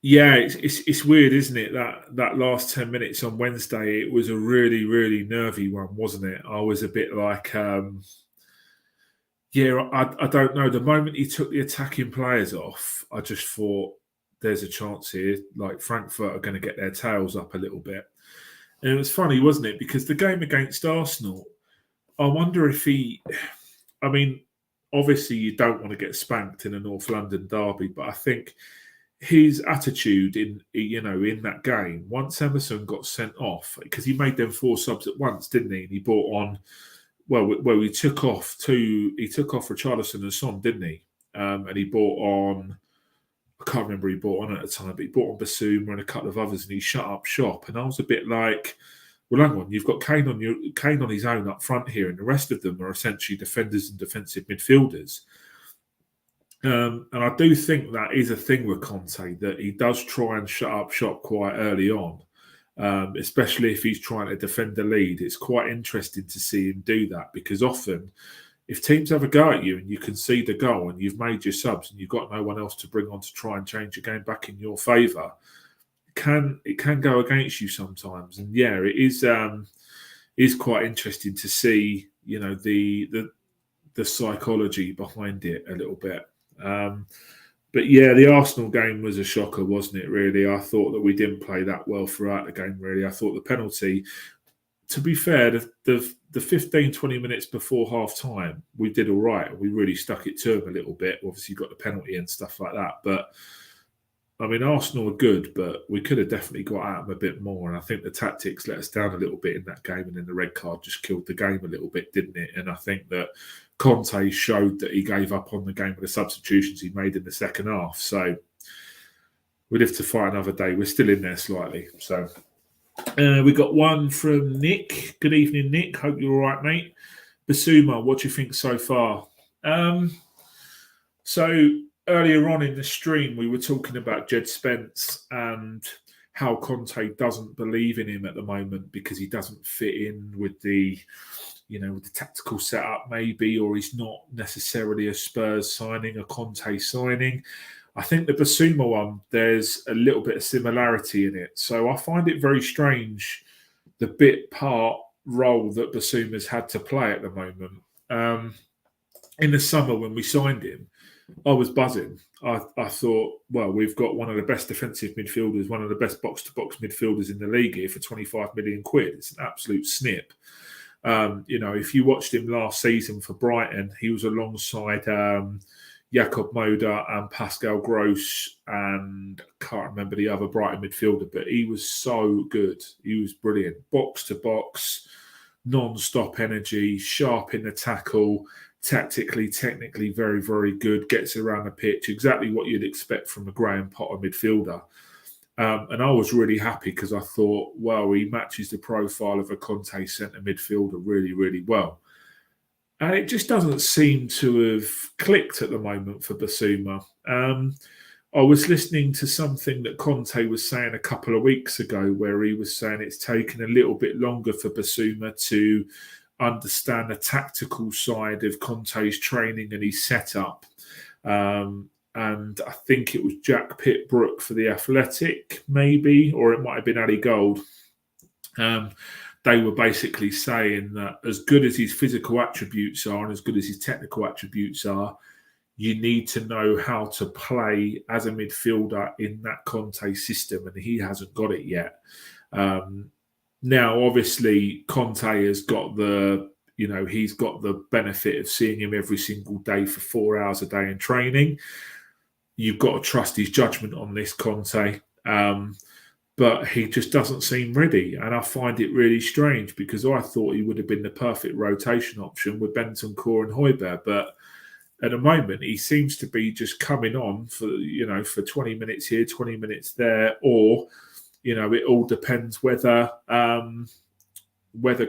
it's weird, isn't it? That last 10 minutes on Wednesday, it was a really, really nervy one, wasn't it? I was a bit like, I don't know. The moment he took the attacking players off, I just thought, there's a chance here, like Frankfurt are going to get their tails up a little bit. And it was funny, wasn't it? Because the game against Arsenal, I wonder if obviously you don't want to get spanked in a North London derby, but I think his attitude in that game, once Emerson got sent off, because he made them 4 subs at once, didn't he? And he brought on, he took off Richarlison and Son, didn't he? And he brought on, I can't remember who he bought on at the time, but he bought on Basuma and a couple of others and he shut up shop. And I was a bit like, well, hang on, you've got Kane on his own up front here and the rest of them are essentially defenders and defensive midfielders. And I do think that is a thing with Conte, that he does try and shut up shop quite early on, especially if he's trying to defend the lead. It's quite interesting to see him do that because often, if teams have a go at you and you concede a goal and you've made your subs and you've got no one else to bring on to try and change the game back in your favour, it can go against you sometimes. And yeah, it is quite interesting to see, the psychology behind it a little bit. But yeah, the Arsenal game was a shocker, wasn't it, really? I thought that we didn't play that well throughout the game, really. I thought the penalty, to be fair, the 15, 20 minutes before half-time, we did all right. We really stuck it to them a little bit. Obviously, got the penalty and stuff like that. But, Arsenal were good, but we could have definitely got at them a bit more. And I think the tactics let us down a little bit in that game. And then the red card just killed the game a little bit, didn't it? And I think that Conte showed that he gave up on the game with the substitutions he made in the second half. So we live to fight another day. We're still in there slightly. So we got one from Nick. Good evening, Nick. Hope you're all right, mate. Basuma, what do you think so far? So earlier on in the stream, we were talking about Jed Spence and how Conte doesn't believe in him at the moment because he doesn't fit in with the tactical setup maybe, or he's not necessarily a Spurs signing, a Conte signing. I think the Basuma one, there's a little bit of similarity in it. So I find it very strange, the bit part role that Basuma's had to play at the moment. In the summer when we signed him, I was buzzing. I thought, well, we've got one of the best defensive midfielders, one of the best box-to-box midfielders in the league here for 25 million quid. It's an absolute snip. If you watched him last season for Brighton, he was alongside Jakob Moder and Pascal Gross, and I can't remember the other Brighton midfielder, but he was so good. He was brilliant. Box to box, non-stop energy, sharp in the tackle, tactically, technically very, very good, gets around the pitch, exactly what you'd expect from a Graham Potter midfielder. And I was really happy because I thought, well, he matches the profile of a Conte centre midfielder really, really well. And it just doesn't seem to have clicked at the moment for Basuma. I was listening to something that Conte was saying a couple of weeks ago where he was saying it's taken a little bit longer for Basuma to understand the tactical side of Conte's training and his setup. And I think it was Jack Pitt-Brooke for The Athletic, maybe, or it might have been Ali Gold. They were basically saying that as good as his physical attributes are and as good as his technical attributes are, you need to know how to play as a midfielder in that Conte system, and he hasn't got it yet. Now, obviously, Conte has got he's got the benefit of seeing him every single day for 4 hours a day in training. You've got to trust his judgment on this, Conte. But he just doesn't seem ready. And I find it really strange because I thought he would have been the perfect rotation option with Bentancur and Højbjerg. But at the moment, he seems to be just coming on for 20 minutes here, 20 minutes there, or, it all depends whether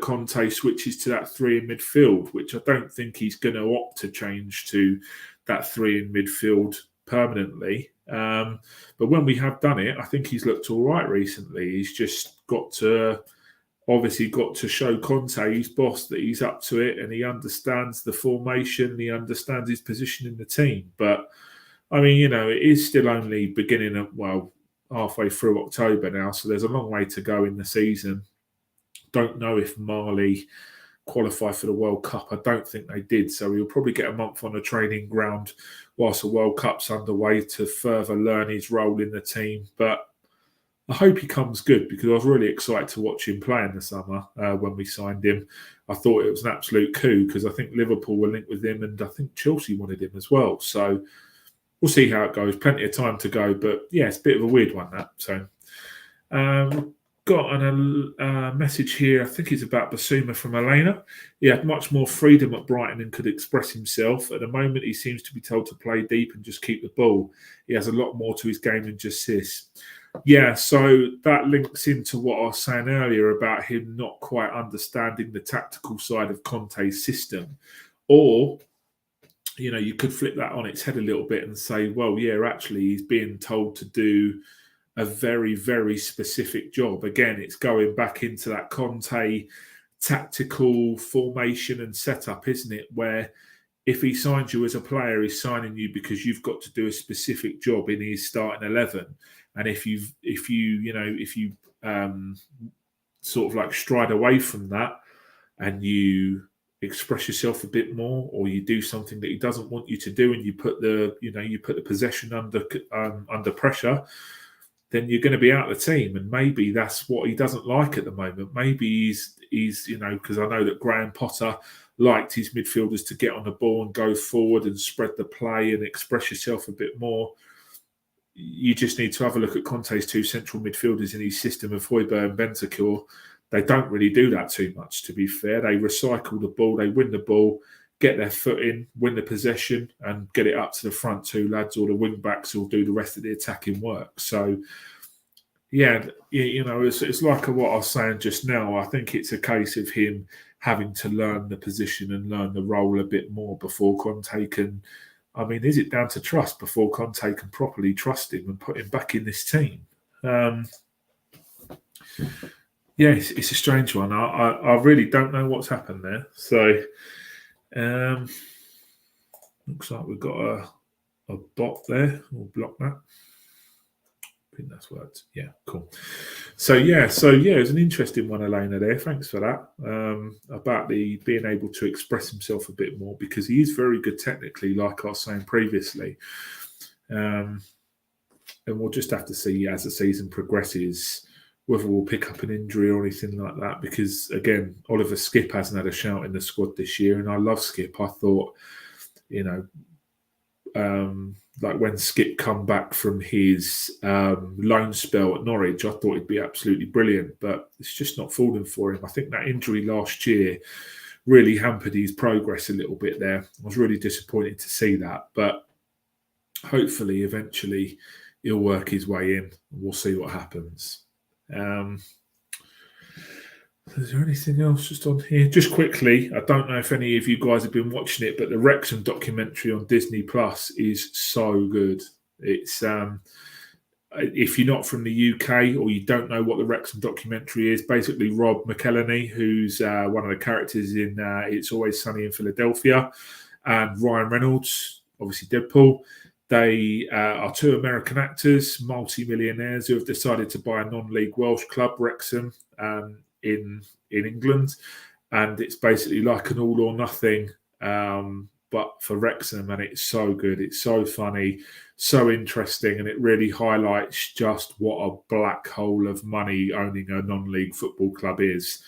Conte switches to that three in midfield, which I don't think he's going to opt to change to that three in midfield permanently. But when we have done it, I think he's looked all right recently. He's just got to show Conte, his boss, that he's up to it and he understands the formation and he understands his position in the team. But, I mean, it is still only halfway through October now, so there's a long way to go in the season. Don't know if Mali qualify for the World Cup. I don't think they did, so he'll probably get a month on the training ground whilst the World Cup's underway to further learn his role in the team. But I hope he comes good because I was really excited to watch him play in the summer when we signed him. I thought it was an absolute coup because I think Liverpool were linked with him and I think Chelsea wanted him as well. So we'll see how it goes. Plenty of time to go, but yeah, it's a bit of a weird one, that. So got a message here. I think it's about Basuma from Elena. He had much more freedom at Brighton and could express himself. At the moment, he seems to be told to play deep and just keep the ball. He has a lot more to his game than just this. Yeah, so that links into what I was saying earlier about him not quite understanding the tactical side of Conte's system. Or, you could flip that on its head a little bit and say, well, yeah, actually, he's being told to do a very, very specific job. Again, it's going back into that Conte tactical formation and setup, isn't it? Where if he signs you as a player, he's signing you because you've got to do a specific job in his starting 11. And if you sort of like stride away from that and you express yourself a bit more, or you do something that he doesn't want you to do, and you put the possession under pressure, then you're going to be out of the team. And maybe that's what he doesn't like at the moment. Maybe he's because I know that Graham Potter liked his midfielders to get on the ball and go forward and spread the play and express yourself a bit more. You just need to have a look at Conte's two central midfielders in his system of Højbjerg and Bentancur. They don't really do that too much, to be fair. They recycle the ball, they win the ball, get their foot in, win the possession, and get it up to the front two lads or the wing backs who'll do the rest of the attacking work. So, yeah, it's like what I was saying just now. I think it's a case of him having to learn the position and learn the role a bit more before Conte can. I mean, is it down to trust before Conte can properly trust him and put him back in this team? Yeah, it's a strange one. I really don't know what's happened there. So, looks like we've got a bot there. We'll block that. I think that's worked. Yeah, cool. So yeah, it's an interesting one, Elena, there. Thanks for that. About the being able to express himself a bit more, because he is very good technically, like I was saying previously. And we'll just have to see as the season progresses whether we'll pick up an injury or anything like that. Because again, Oliver Skipp hasn't had a shout in the squad this year, and I love Skipp. I thought, like when Skip come back from his loan spell at Norwich, I thought he'd be absolutely brilliant, but it's just not falling for him. I think that injury last year really hampered his progress a little bit there. I was really disappointed to see that, but hopefully eventually he'll work his way in. We'll see what happens. Is there anything else just on here? Just quickly, I don't know if any of you guys have been watching it, but the Wrexham documentary on Disney Plus is so good. It's if you're not from the UK or you don't know what the Wrexham documentary is, basically Rob McElhenney, who's one of the characters in It's Always Sunny in Philadelphia, and Ryan Reynolds, obviously Deadpool. They are two American actors, multi-millionaires, who have decided to buy a non-league Welsh club, Wrexham, in England, and it's basically like an all or nothing, but for Wrexham, and it's so good, it's so funny, so interesting, and it really highlights just what a black hole of money owning a non-league football club is.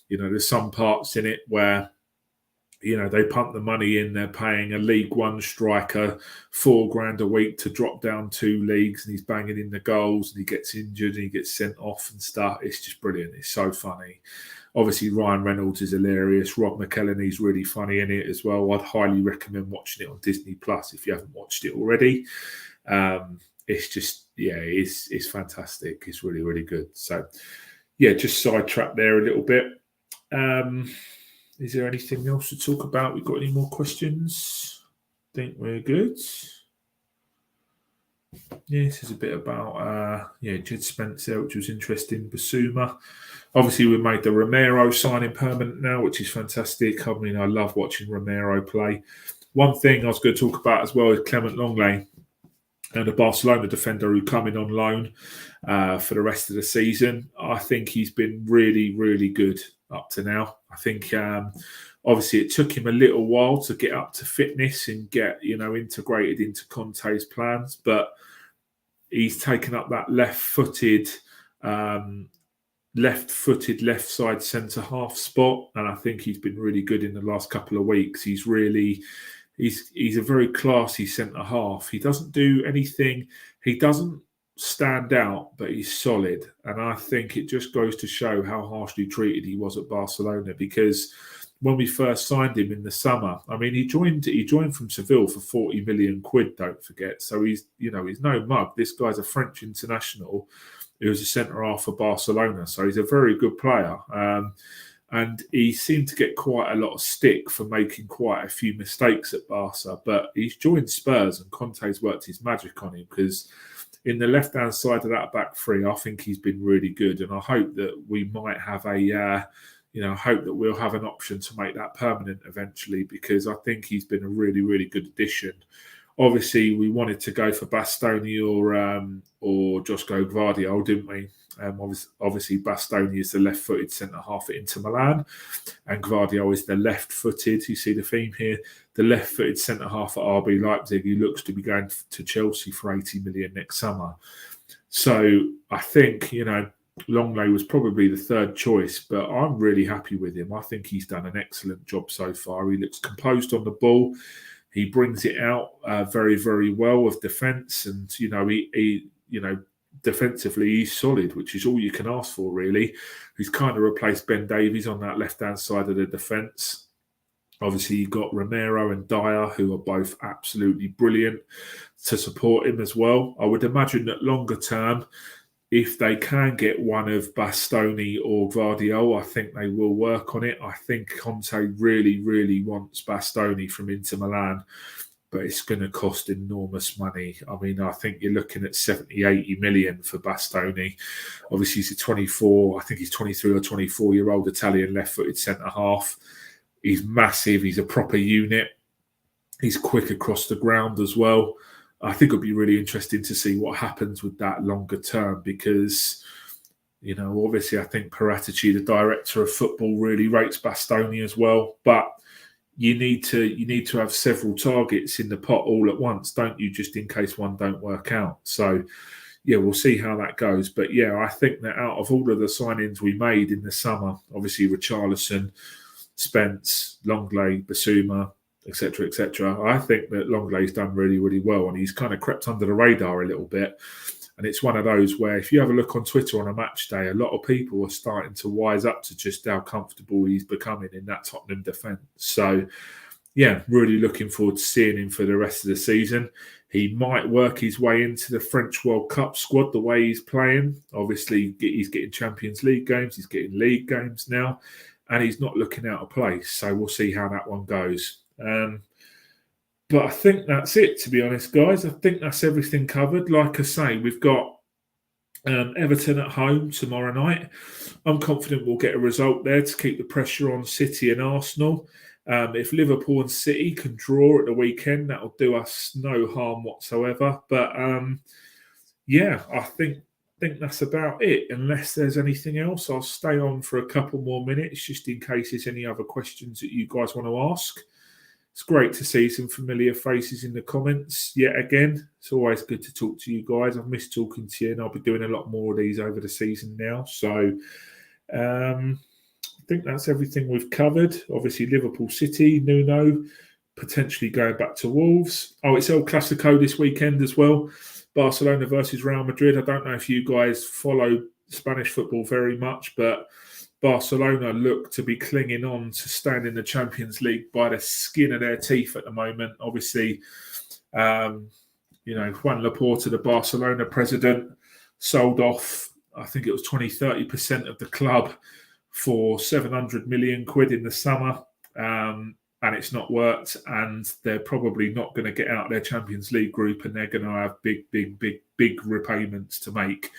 You know, there's some parts in it where, you know, they pump the money in, they're paying a League One striker $4,000 a week to drop down 2 leagues, and he's banging in the goals, and he gets injured and he gets sent off and stuff. It's just brilliant. It's so funny. Obviously, Ryan Reynolds is hilarious. Rob McElhenney's really funny in it as well. I'd highly recommend watching it on Disney Plus if you haven't watched it already. It's just, yeah, it's fantastic. It's really, really good. So, yeah, just sidetracked there a little bit. Is there anything else to talk about? We've got any more questions? Think we're good. Yeah, this is a bit about Jed Spencer, which was interesting. Basuma. Obviously, we made the Romero signing permanent now, which is fantastic. I mean, I love watching Romero play. One thing I was going to talk about as well is Clement Longley, and a Barcelona defender who come in on loan for the rest of the season. I think he's been really, really good up to now. I think obviously it took him a little while to get up to fitness and get, you know, integrated into Conte's plans, but he's taken up that left-footed left side centre half spot, and I think he's been really good in the last couple of weeks. He's a very classy centre half. He doesn't do anything. He doesn't stand out, but he's solid. And I think it just goes to show how harshly treated he was at Barcelona, because when we first signed him in the summer, I mean, he joined from Seville for 40 million quid, don't forget. So he's no mug. This guy's a French international who was a centre half for Barcelona. So he's a very good player. And he seemed to get quite a lot of stick for making quite a few mistakes at Barca. But he's joined Spurs, and Conte's worked his magic on him, because in the left-hand side of that back three, I think he's been really good. And I hope that we might have hope that we'll have an option to make that permanent eventually, because I think he's been a really, really good addition. Obviously, we wanted to go for Bastoni or Josko Gvardiol, didn't we? Obviously, Bastoni is the left-footed centre-half at Inter Milan, and Gvardiol is the left-footed. You see the theme here, the left-footed centre-half at RB Leipzig, who looks to be going to Chelsea for 80 million next summer. So I think, Longley was probably the third choice, but I'm really happy with him. I think he's done an excellent job so far. He looks composed on the ball. He brings it out very, very well with defence, and he defensively he's solid, which is all you can ask for, really. He's kind of replaced Ben Davies on that left-hand side of the defence. Obviously, you've got Romero and Dyer, who are both absolutely brilliant to support him as well. I would imagine that longer term, if they can get one of Bastoni or Gvardiol, I think they will work on it. I think Conte really, really wants Bastoni from Inter Milan, but it's going to cost enormous money. I mean, I think you're looking at 70, 80 million for Bastoni. Obviously, he's a 24, I think he's 23 or 24-year-old Italian left-footed centre-half. He's massive. He's a proper unit. He's quick across the ground as well. I think it'll be really interesting to see what happens with that longer term, because, obviously I think Paratici, the director of football, really rates Bastoni as well. But you need to have several targets in the pot all at once, don't you? Just in case one don't work out. So, yeah, we'll see how that goes. But yeah, I think that out of all of the signings we made in the summer, obviously Richarlison, Spence, Longley, Basuma, etc., etc. I think that Lenglet's done really, really well, and he's kind of crept under the radar a little bit. And it's one of those where if you have a look on Twitter on a match day, a lot of people are starting to wise up to just how comfortable he's becoming in that Tottenham defence. So, yeah, really looking forward to seeing him for the rest of the season. He might work his way into the French World Cup squad the way he's playing. Obviously, he's getting Champions League games, he's getting league games now, and he's not looking out of place. So we'll see how that one goes. But I think that's it, to be honest, guys. I think that's everything covered. Like I say, we've got Everton at home tomorrow night. I'm confident we'll get a result there to keep the pressure on City and Arsenal. If Liverpool and City can draw at the weekend, that'll do us no harm whatsoever. But yeah, I think that's about it. Unless there's anything else, I'll stay on for a couple more minutes just in case there's any other questions that you guys want to ask. It's great to see some familiar faces in the comments yet again. It's always good to talk to you guys. I've missed talking to you, and I'll be doing a lot more of these over the season now. So I think that's everything we've covered. Obviously, Liverpool City, Nuno, potentially going back to Wolves. Oh, it's El Clasico this weekend as well. Barcelona versus Real Madrid. I don't know if you guys follow Spanish football very much, but Barcelona look to be clinging on to staying in the Champions League by the skin of their teeth at the moment. Obviously, Juan Laporta, the Barcelona president, sold off, I think it was 20-30% of the club for 700 million quid in the summer. And it's not worked. And they're probably not going to get out their Champions League group, and they're going to have big repayments to make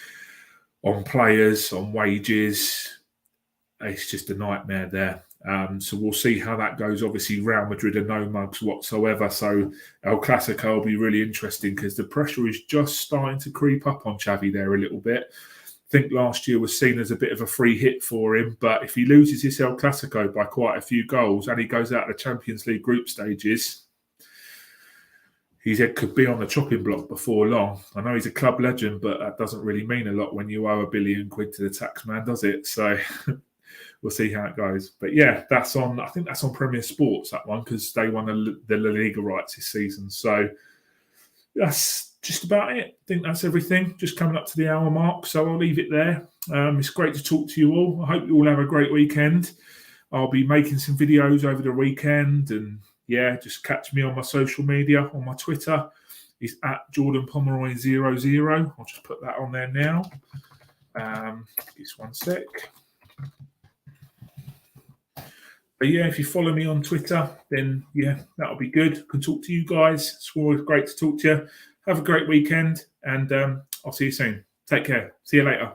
on players, on wages. It's just a nightmare there. So we'll see how that goes. Obviously, Real Madrid are no mugs whatsoever. So El Clasico will be really interesting because the pressure is just starting to creep up on Xavi there a little bit. I think last year was seen as a bit of a free hit for him. But if he loses this El Clasico by quite a few goals and he goes out of the Champions League group stages, his head could be on the chopping block before long. I know he's a club legend, but that doesn't really mean a lot when you owe £1 billion to the tax man, does it? So we'll see how it goes. But yeah, that's on. I think that's on Premier Sports, that one, because they won the La Liga rights this season. So that's just about it. I think that's everything. Just coming up to the hour mark, so I'll leave it there. It's great to talk to you all. I hope you all have a great weekend. I'll be making some videos over the weekend, and yeah, just catch me on my social media. On my Twitter, it's at JordanPomeroy00. I'll just put that on there now. Just one sec. But yeah, if you follow me on Twitter, then yeah, that'll be good. I can talk to you guys. It's always great to talk to you. Have a great weekend, and I'll see you soon. Take care. See you later.